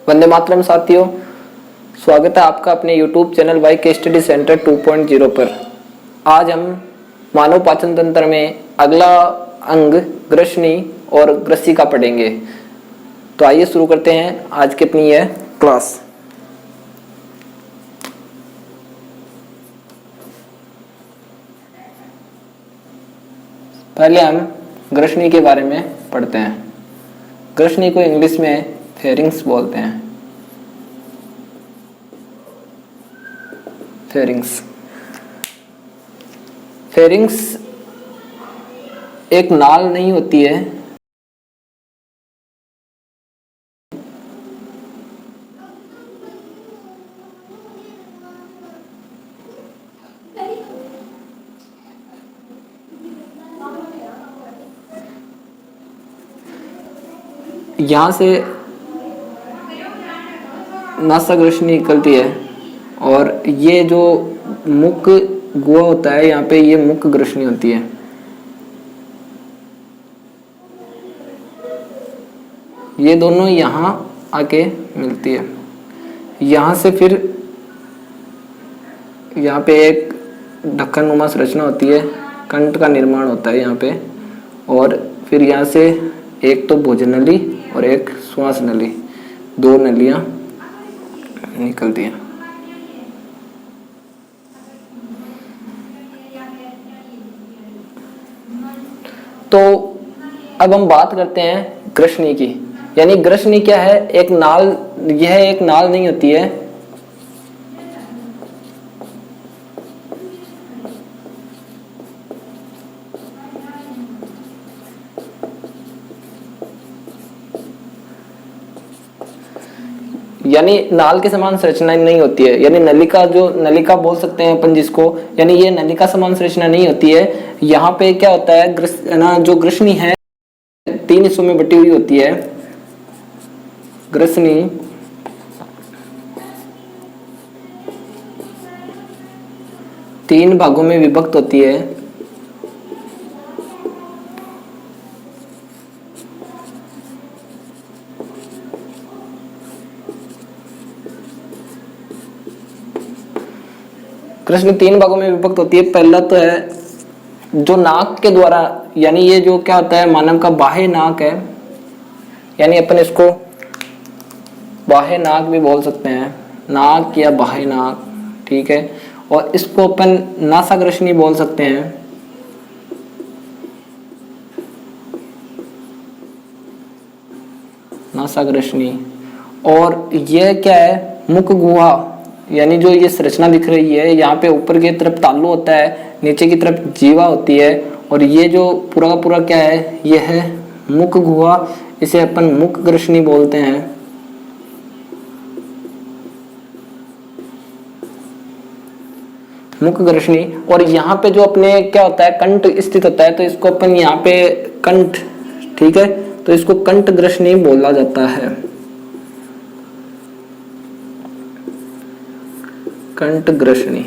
वंदे मातरम साथियों, स्वागत है आपका अपने YouTube चैनल वाईके स्टडी सेंटर 2.0 पर। आज हम मानव पाचन तंत्र में अगला अंग ग्रसनी और ग्रसिका पढ़ेंगे। तो आइए शुरू करते हैं आज की अपनी यह क्लास। पहले हम ग्रसनी के बारे में पढ़ते हैं। ग्रसनी को इंग्लिश में फेरिंग्स बोलते हैं। फेरिंग्स एक नाल नहीं होती है, यहाँ से नासाग्रसनी निकलती है और ये जो मुख गुहा होता है यहाँ पे, ये मुख ग्रसनी होती है। ये दोनों यहाँ आके मिलती है। यहाँ से फिर यहाँ पे एक ढक्कन नुमा संरचना होती है, कंठ का निर्माण होता है यहाँ पे, और फिर यहाँ से एक तो भोजन नली और एक श्वास नली, दो नलियां निकलती हैं। तो अब हम बात करते हैं ग्रसनी की। यानी ग्रसनी क्या है? एक नाल, यह एक नाल नहीं होती है, यानी नाल के समान संरचना नहीं होती है। यानी नलिका, जो नलिका बोल सकते हैं अपन जिसको, यानी ये नलिका समान संरचना नहीं होती है। यहाँ पे क्या होता है जो ग्रसनी है तीन हिस्सों में बटी हुई होती है। ग्रसनी तीन भागों में विभक्त होती है। ग्रसनी तीन भागों में विभक्त होती है। पहला तो है जो नाक के द्वारा, यानी ये जो क्या होता है, मानव का बाह्य नाक है, यानी अपन इसको बाह्य नाक भी बोल सकते हैं, नाक या बाह्य नाक, ठीक है। और इसको अपन नासाग्रसनी बोल सकते हैं। नासाग्रसनी। और यह क्या है? मुख गुहा, यानी जो ये संरचना दिख रही है, यहाँ पे ऊपर की तरफ तालु होता है, नीचे की तरफ जीवा होती है, और ये जो पूरा का पूरा क्या है, ये है मुख गुहा। इसे अपन मुख ग्रसनी बोलते हैं। मुख ग्रसनी। और यहाँ पे जो अपने क्या होता है, कंठ स्थित होता है, तो इसको अपन यहाँ पे कंठ, ठीक है, तो इसको कंठ ग्रसनी बोला जाता है। कंठ ग्रसनी।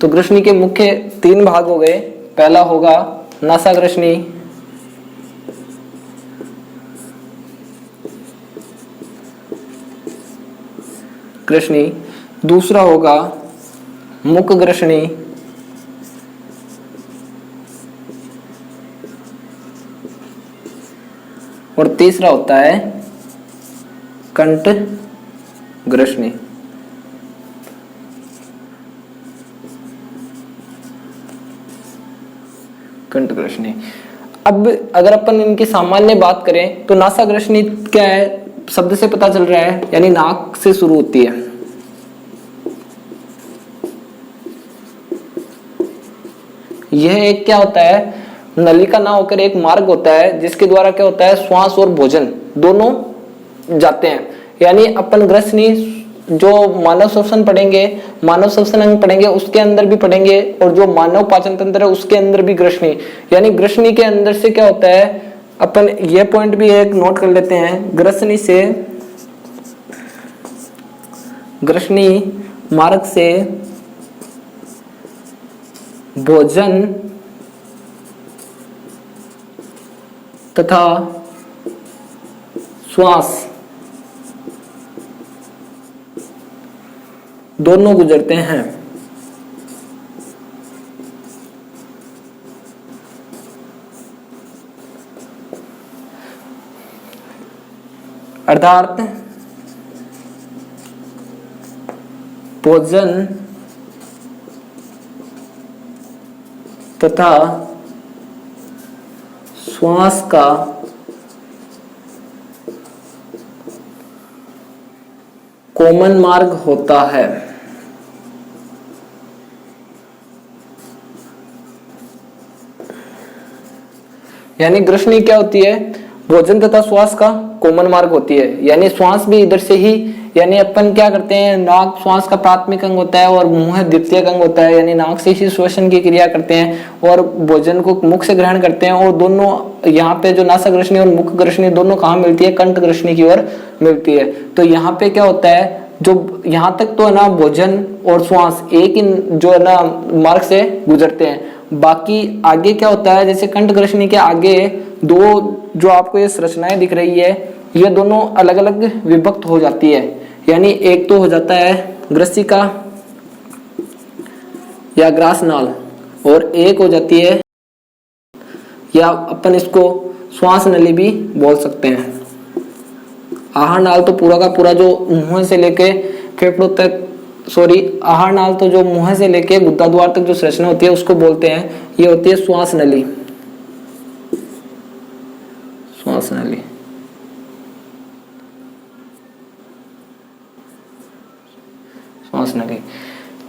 तो ग्रसनी के मुख्य तीन भाग हो गए। पहला होगा नासाग्रसनी, ग्रसनी। दूसरा होगा मुख ग्रसनी, और तीसरा होता है कंठ ग्रसनी। कंठ ग्रसनी। अब अगर अपन इनकी सामान्य बात करें तो नासाग्रसनी क्या है, शब्द से पता चल रहा है, यानी नाक से शुरू होती है। यह एक क्या होता है, नलिका ना होकर एक मार्ग होता है, जिसके द्वारा क्या होता है, श्वास और भोजन दोनों जाते हैं। यानी अपन ग्रसनी जो मानव श्वसन पढ़ेंगे, मानव श्वसन अंग पढ़ेंगे, उसके अंदर भी पढ़ेंगे, और जो मानव पाचन तंत्र है उसके अंदर भी ग्रसनी। यानी ग्रसनी के अंदर से क्या होता है, अपन ये पॉइंट भी एक नोट कर लेते हैं। ग्रसनी से, ग्रसनी मार्ग से भोजन तथा श्वास दोनों गुजरते हैं। अर्थात भोजन तथा श्वास का कॉमन मार्ग होता है। यानी ग्रसनी क्या होती है? भोजन तथा श्वास का कॉमन मार्ग होती है। यानी श्वास भी इधर से ही, यानी अपन क्या करते हैं, नाक श्वास का प्राथमिक अंग होता है और मुंह द्वितीयक अंग होता है। यानी नाक से ही श्वसन की क्रिया करते हैं और भोजन को मुख से ग्रहण करते हैं। और दोनों यहाँ पे जो नासा ग्रसनी और मुख ग्रसनी दोनों कहाँ मिलती है? कंठ ग्रसनी की ओर मिलती है। तो यहाँ पे क्या होता है, जो यहाँ तक तो है ना भोजन और श्वास एक ही जो है ना मार्ग से गुजरते हैं। बाकी आगे क्या होता है, जैसे कंठ ग्रसनी के आगे दो जो आपको ये संरचनाएं दिख रही है, ये दोनों अलग अलग विभक्त हो जाती है। यानी एक तो हो जाता है ग्रसिका या ग्रासनाल और एक हो जाती है, या अपन इसको श्वास नली भी बोल सकते हैं। आहार नाल तो पूरा का पूरा जो मुंह से लेके फेफड़ों तक, आहार नाल तो जो मुंह से लेके गुद्दा द्वार तक जो संरचना होती है उसको बोलते हैं, ये होती है श्वास नली। श्वास नली श्वास नली।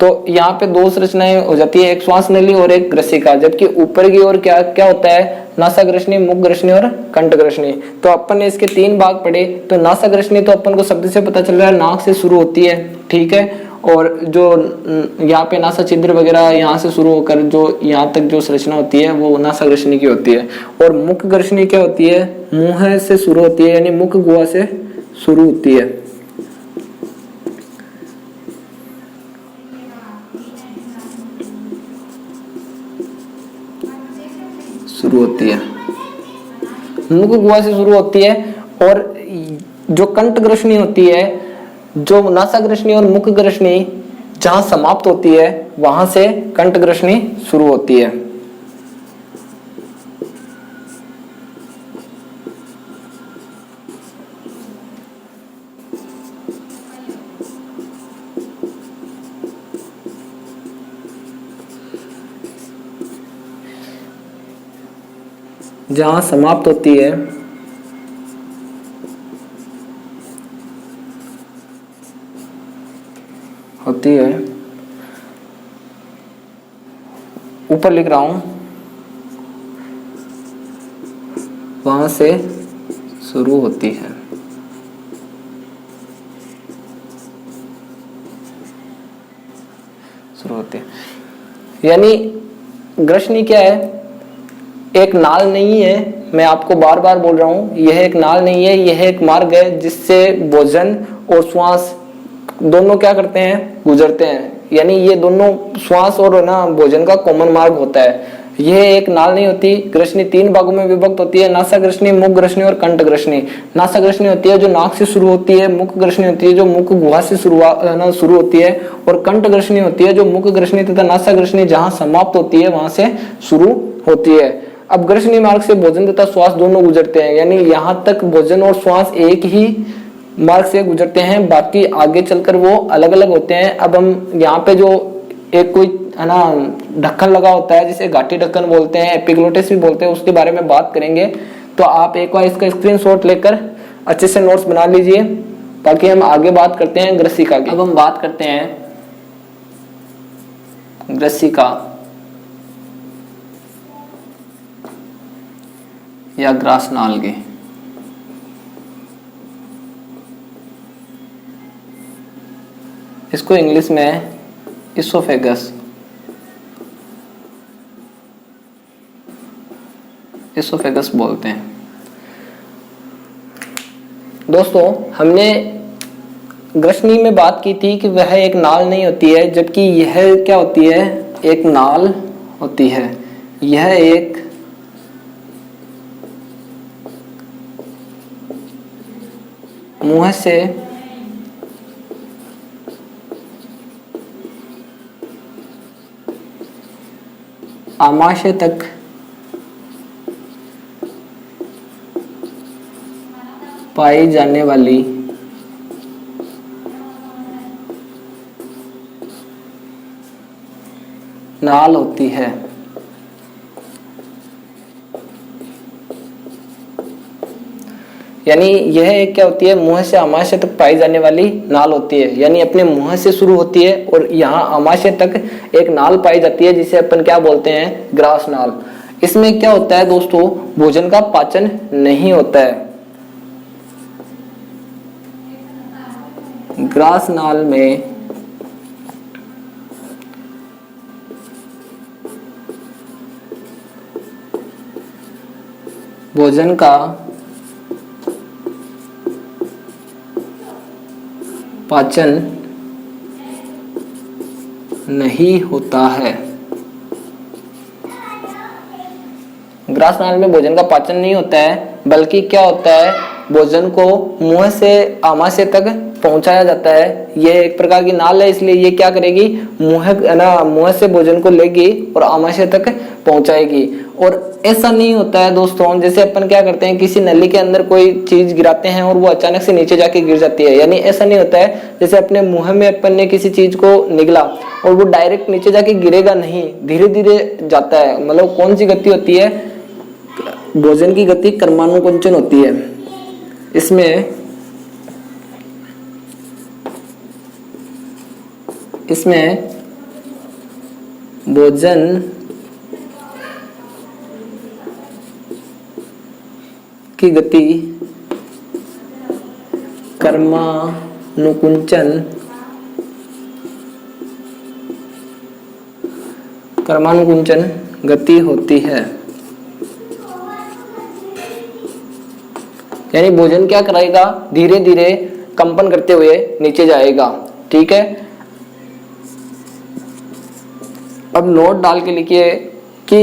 तो यहाँ पे दो संरचनाएं हो जाती है, एक श्वास नली और एक ग्रसिका। जबकि ऊपर की ओर क्या क्या होता है? नासा ग्रसनी, मुख ग्रसनी और कंठ ग्रसनी। तो अपन ने इसके तीन भाग पढ़े। तो नासा ग्रसनी तो अपन को शब्द से पता चल रहा है नाक से शुरू होती है, ठीक है। और जो यहाँ पे नासा छिद्र वगैरह यहाँ से शुरू होकर जो यहाँ तक जो संरचना होती है वो नासा ग्रसनी की होती है। और मुख ग्रसनी क्या होती है? मुंह से शुरू होती है, यानी मुख गुहा से शुरू होती है। मुख गुहा से शुरू होती है। और जो कंठ ग्रसनी होती है, जो नासा ग्रसनी और मुख ग्रसनी जहां समाप्त होती है वहां से कंठ ग्रसनी शुरू होती है। जहां समाप्त होती है ऊपर लिख रहा हूं, वहां से शुरू होती है। यानी ग्रसनी क्या है? एक नाल नहीं है, मैं आपको बार बार बोल रहा हूं, यह एक नाल नहीं है, यह एक मार्ग है जिससे भोजन और श्वास दोनों क्या करते हैं? गुजरते हैं। यानी ये दोनों श्वास और ना भोजन का कॉमन मार्ग होता है। यह एक नाल नहीं होती। ग्रसनी तीन भागों में विभक्त होती है, नासा ग्रसनी, मुख ग्रसनी और कंठ ग्रसनी। नासा ग्रसनी होती है जो नाक से शुरू होती है, मुख ग्रसनी होती है जो मुख गुहा से शुरू होती है, और कंठ ग्रसनी होती है जो मुख ग्रसनी तथा नासा ग्रसनी जहां समाप्त होती है वहां से शुरू होती है। अब ग्रसनी मार्ग से भोजन तथा श्वास दोनों गुजरते हैं। यानी यहाँ तक भोजन और श्वास एक ही मार्ग से गुजरते हैं, बाकी आगे चलकर वो अलग अलग होते हैं। अब हम यहाँ पे जो एक कोई है ना ढक्कन लगा होता है जिसे घाटी ढक्कन बोलते हैं, एपिग्लोटिस भी बोलते हैं, उसके बारे में बात करेंगे। तो आप एक बार इसका स्क्रीनशॉट लेकर अच्छे से नोट्स बना लीजिए ताकि हम आगे बात करते हैं ग्रसिका की। अब हम बात करते हैं ग्रसिका या ग्रासनाल की। इसको इंग्लिश में इसोफेगस बोलते हैं। दोस्तों, हमने ग्रसनी में बात की थी कि वह एक नाल नहीं होती है, जबकि यह क्या होती है? एक नाल होती है। यह एक मुंह से आमाशय तक पाई जाने वाली नाल होती है। यानी यह एक क्या होती है, मुंह से आमाशय तक पाई जाने वाली नाल होती है। यानी अपने मुंह से शुरू होती है और यहाँ आमाशय तक एक नाल पाई जाती है जिसे अपन क्या बोलते हैं, ग्रास नाल। इसमें क्या होता है दोस्तों, भोजन का पाचन नहीं होता है। ग्रास नाल में भोजन का पाचन नहीं होता है। ग्रास नाल में भोजन का पाचन नहीं होता है, बल्कि क्या होता है, भोजन को मुंह से आमाशय तक पहुंचाया जाता है। यह एक प्रकार की नाल है, इसलिए ये क्या करेगी, मुंह से भोजन को लेगी और आमाशय तक पहुंचाएगी। और ऐसा नहीं होता है दोस्तों, जैसे अपन क्या करते हैं, किसी नली के अंदर कोई चीज गिराते हैं और वो अचानक से नीचे जाके गिर जाती है। यानी ऐसा नहीं होता है, जैसे अपने मुंह में अपन ने किसी चीज को निगला और वो डायरेक्ट नीचे जाके गिरेगा नहीं, धीरे धीरे जाता है। मतलब कौन सी गति होती है, भोजन की गति कर्मानुकुंचन होती है। इसमें भोजन की गति कर्मानुकुंचन गति होती है। यानी भोजन क्या कराएगा, धीरे धीरे कंपन करते हुए नीचे जाएगा। ठीक है, अब नोट डाल के लिखिए कि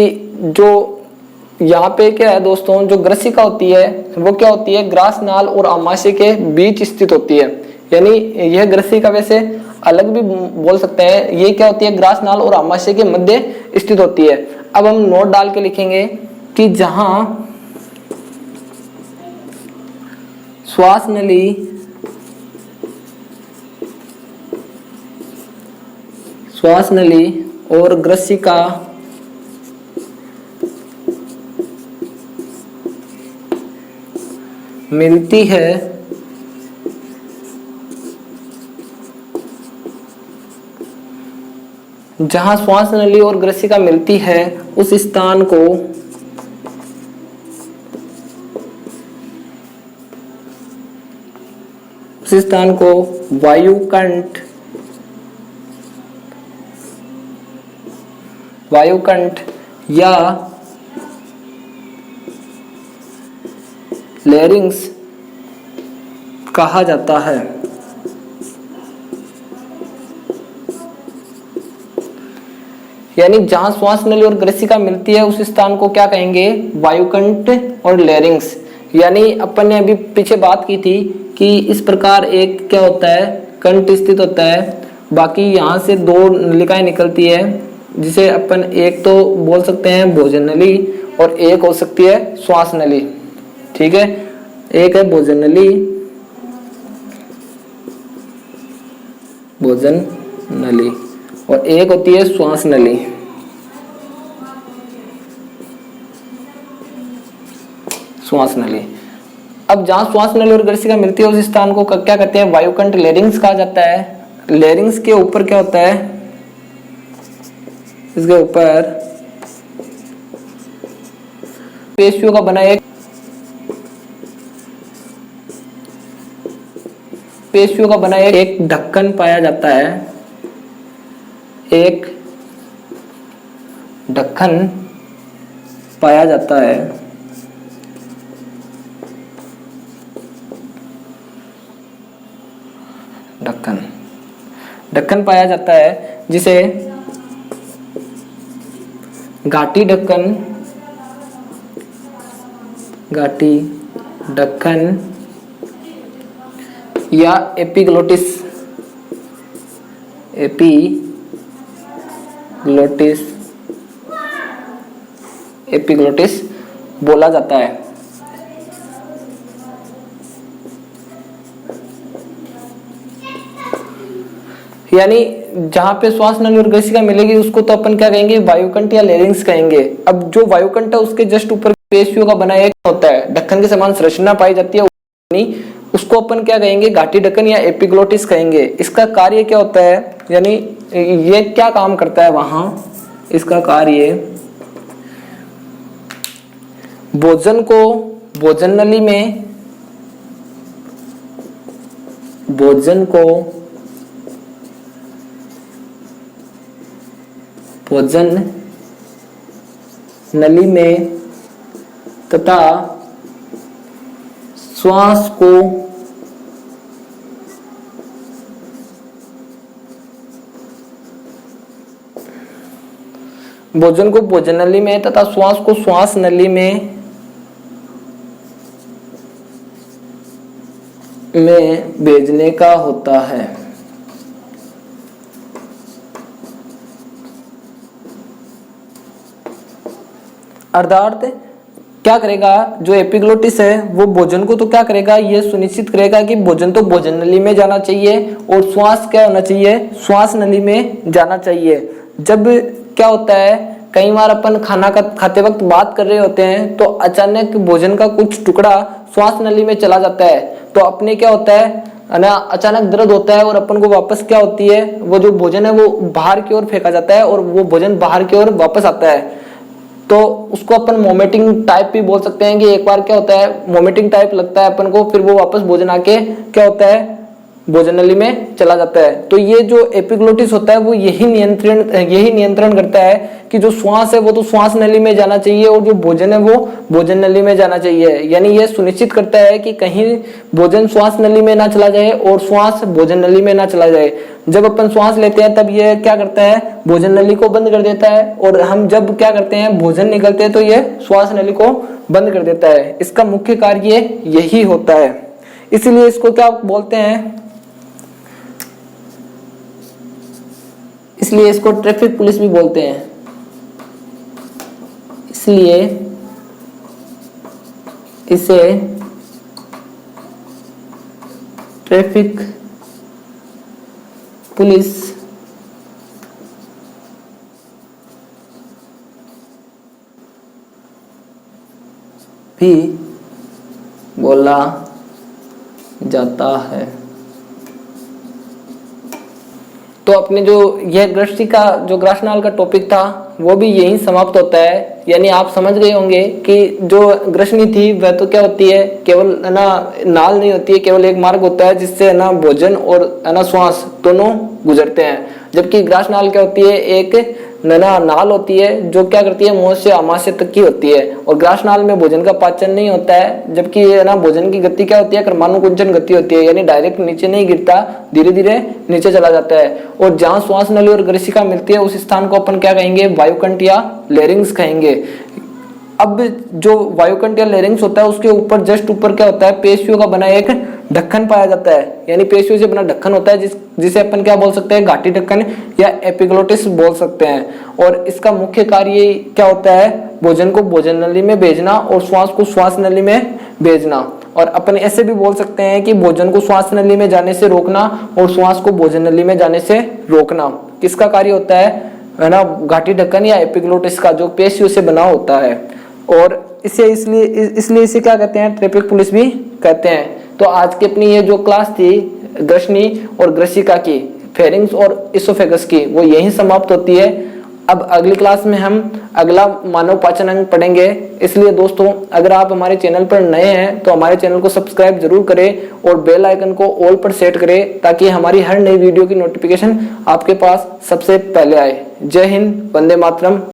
जो यहाँ पे क्या है दोस्तों, जो ग्रसिका होती है वो क्या होती है, ग्रास नाल और आमाशय के बीच स्थित होती है। यानी यह ग्रसिका वैसे अलग भी बोल सकते हैं, ये क्या होती है, ग्रास नाल और आमाशय के मध्य स्थित होती है। अब हम नोट डाल के लिखेंगे कि जहां श्वास नली और ग्रसिका मिलती है, जहां श्वास नली और ग्रसिका मिलती है उस स्थान को वायुकंठ या लेरिंग्स कहा जाता है। यानी जहां श्वास नली और ग्रसिका मिलती है उस स्थान को क्या कहेंगे, वायुकंठ और लेरिंग्स। यानी अपन ने अभी पीछे बात की थी कि इस प्रकार एक क्या होता है, कंठ स्थित होता है, बाकी यहाँ से दो नलिकाएं निकलती है, जिसे अपन एक तो बोल सकते हैं भोजन नली और एक हो सकती है श्वास नली। ठीक है, एक है भोजन नली और एक होती है श्वास नली। अब जहां श्वास नली और ग्रसिका मिलती है उस स्थान को क्या कहते हैं, वायुकंठ लेरिंग्स कहा जाता है। लेरिंग्स के ऊपर क्या होता है, इसके ऊपर पेशियों का बना एक ढक्कन पाया जाता है। एक ढक्कन पाया जाता है ढक्कन पाया जाता है जिसे घाटी ढक्कन या एपिग्लोटिस, एपिग्लोटिस बोला जाता है। यानी जहां पे श्वास नली और ग्रसिका मिलेगी उसको तो अपन क्या कहेंगे, वायुकंठ या लेरिंग्स कहेंगे। अब जो वायुकंठ है उसके जस्ट ऊपर पेशियों का बना एक होता है, ढक्कन के समान संरचना पाई जाती है, उसको अपन क्या कहेंगे, घाटी ढक्कन या एपिग्लोटिस कहेंगे। इसका कार्य क्या होता है, यानी ये क्या काम करता है वहां, इसका कार्य भोजन को भोजन नली में, भोजन को भोजन नली में तथा श्वास को भोजन को भोजन नली में तथा श्वास को श्वास नली में भेजने का होता है। अर्थात क्या करेगा, जो एपिग्लोटिस है वो भोजन को तो क्या करेगा, ये सुनिश्चित करेगा कि भोजन तो भोजन नली में जाना चाहिए और श्वास क्या होना चाहिए, श्वास नली में जाना चाहिए। जब क्या होता है, कई बार अपन खाना का खाते वक्त बात कर रहे होते हैं तो अचानक भोजन का कुछ टुकड़ा श्वास नली में चला जाता है, तो अपने क्या होता है ना, अचानक दर्द होता है और अपन को वापस क्या होती है, वो जो भोजन है वो बाहर की ओर फेंका जाता है और वो भोजन बाहर की ओर वापस आता है। तो उसको अपन वोमिटिंग टाइप भी बोल सकते हैं कि एक बार क्या होता है, वोमिटिंग टाइप लगता है अपन को, फिर वो वापस भोजन आके क्या होता है, भोजन नली में चला जाता है। तो ये जो एपिग्लोटिस होता है वो यही नियंत्रण करता है कि जो श्वास है वो तो श्वास नली में जाना चाहिए और जो भोजन है वो भोजन नली में जाना चाहिए। यानी ये सुनिश्चित करता है कि कहीं भोजन श्वास नली में ना चला जाए और श्वास भोजन नली में ना चला जाए। जब अपन श्वास लेते हैं तब ये क्या करता है, भोजन नली को बंद कर देता है, और हम जब क्या करते हैं, भोजन निकलते हैं तो ये श्वास नली को बंद कर देता है। इसका मुख्य कार्य यही होता है, इसीलिए इसको क्या बोलते हैं, इसलिए इसको ट्रैफिक पुलिस भी बोलते हैं। इसलिए इसे ट्रैफिक पुलिस भी बोला जाता है। तो अपने जो यह ग्रसिका का जो ग्रासनाल का टॉपिक था वो भी यही समाप्त होता है। यानी आप समझ गए होंगे कि जो ग्रसनी थी वह तो क्या होती है, केवल ना नाल नहीं होती है, केवल एक मार्ग होता है जिससे ना भोजन और ना श्वास दोनों गुजरते हैं। जबकि ग्रासनाल क्या होती है, एक नाल होती है जो क्या करती है, मुंह से आमाशय तक की होती है, और ग्रासनाल में भोजन का पाचन नहीं होता है। जबकि ना भोजन की गति क्या होती है, क्रमानुकुंचन गति होती है, यानी डायरेक्ट नीचे नहीं गिरता, धीरे धीरे नीचे चला जाता है। और जहां श्वास नली और ग्रसिका मिलती है उस स्थान को अपन क्या कहेंगे, वायुकंठ या लेरिंग्स कहेंगे। अब जो वायुकंठ या लेरिंग्स होता है उसके ऊपर जस्ट ऊपर क्या होता है, पेशियों का बना एक ढक्कन पाया जाता है, यानी पेशियों से बना ढक्कन होता है जिसे अपन क्या बोल सकते हैं, घाटी ढक्कन या एपिग्लोटिस बोल सकते हैं। और इसका मुख्य कार्य क्या होता है, भोजन को भोजन नली में भेजना और श्वास को श्वास नली में भेजना। और अपन ऐसे भी बोल सकते हैं कि भोजन को श्वास नली में जाने से रोकना और श्वास को भोजन नली में जाने से रोकना। किसका कार्य होता है ना, घाटी ढक्कन या एपिग्लोटिस का, जो पेशियों से बना होता है। और इसे इसलिए इसे क्या कहते हैं, ट्रैफिक पुलिस भी कहते हैं। तो आज की अपनी ये जो क्लास थी ग्रसनी और ग्रसिका की, फेरिंग्स और इसोफेगस की, वो यहीं समाप्त होती है। अब अगली क्लास में हम अगला मानव पाचन अंग पढ़ेंगे। इसलिए दोस्तों, अगर आप हमारे चैनल पर नए हैं तो हमारे चैनल को सब्सक्राइब जरूर करें और बेल आइकन को ऑल पर सेट करें ताकि हमारी हर नई वीडियो की नोटिफिकेशन आपके पास सबसे पहले आए। जय हिंद, वंदे मातरम।